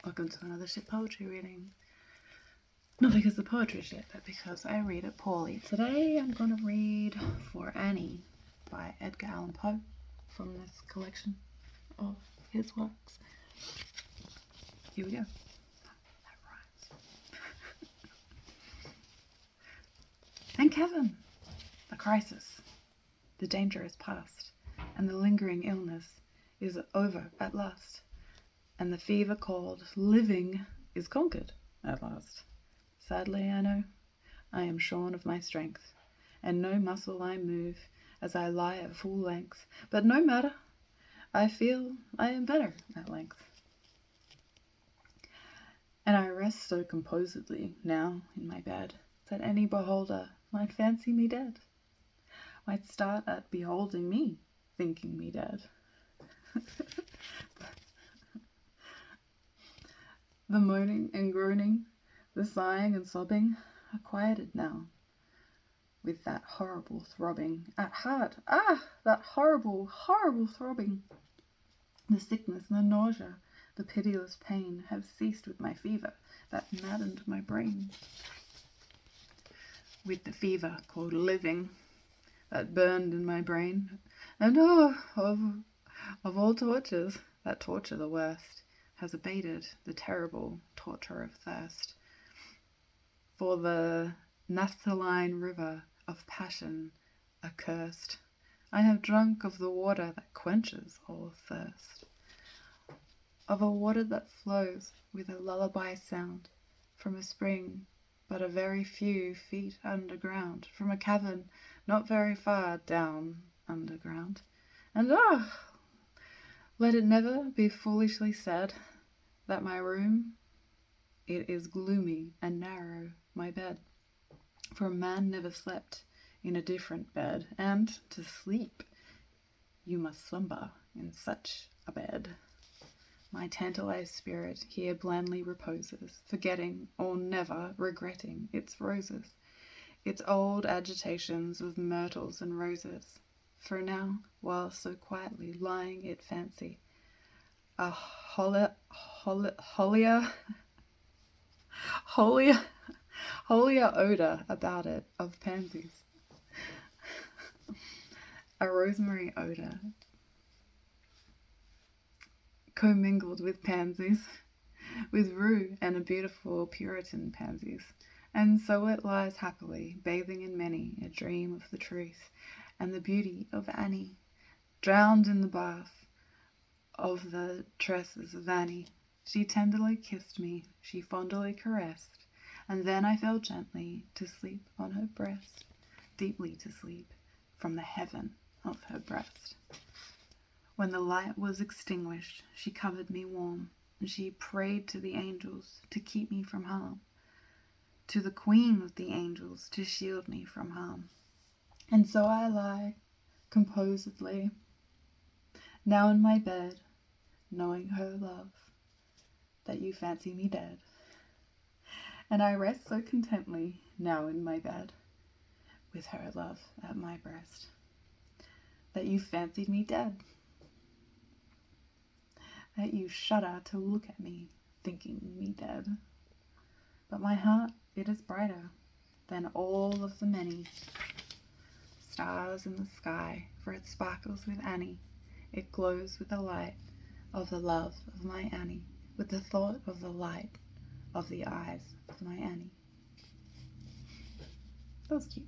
Welcome to another shit poetry reading. Not because the poetry is shit, but because I read it poorly. Today I'm going to read For Annie by Edgar Allan Poe from this collection of his works. Here we go. That rhymes. Thank heaven! The crisis, the danger is past, and the lingering illness is over at last. And the fever called living is conquered at last. Sadly, I know, I am shorn of my strength, and no muscle I move as I lie at full length. But no matter, I feel I am better at length. And I rest so composedly now in my bed that any beholder might fancy me dead, might start at beholding me, thinking me dead. The moaning and groaning, the sighing and sobbing are quieted now, with that horrible throbbing at heart. Ah, that horrible, horrible throbbing. The sickness, the nausea, the pitiless pain have ceased with my fever that maddened my brain. With the fever called living that burned in my brain, and of all tortures, that torture the worst has abated, the terrible torture of thirst. For the naphthaline river of passion accursed, I have drunk of the water that quenches all thirst, of a water that flows with a lullaby sound from a spring but a very few feet underground, from a cavern not very far down underground. And let it never be foolishly said that my room, it is gloomy and narrow, my bed. For a man never slept in a different bed, and to sleep you must slumber in such a bed. My tantalized spirit here blandly reposes, forgetting or never regretting its roses, its old agitations of myrtles and roses. For now, while so quietly lying it fancy, a holier odour about it of pansies, a rosemary odour commingled with pansies, with rue and a beautiful Puritan pansies. And so it lies happily, bathing in many a dream of the truth and the beauty of Annie, drowned in the bath of the tresses of Annie. She tenderly kissed me, she fondly caressed, and then I fell gently to sleep on her breast, deeply to sleep from the heaven of her breast. When the light was extinguished, she covered me warm, and she prayed to the angels to keep me from harm, to the queen of the angels to shield me from harm. And so I lie composedly, now in my bed, knowing her love, that you fancy me dead. And I rest so contently, now in my bed, with her love at my breast, that you fancied me dead, that you shudder to look at me, thinking me dead. But my heart, it is brighter than all of the many stars in the sky, for it sparkles with Annie. It glows with the light of the love of my Annie, with the thought of the light of the eyes of my Annie. That was cute.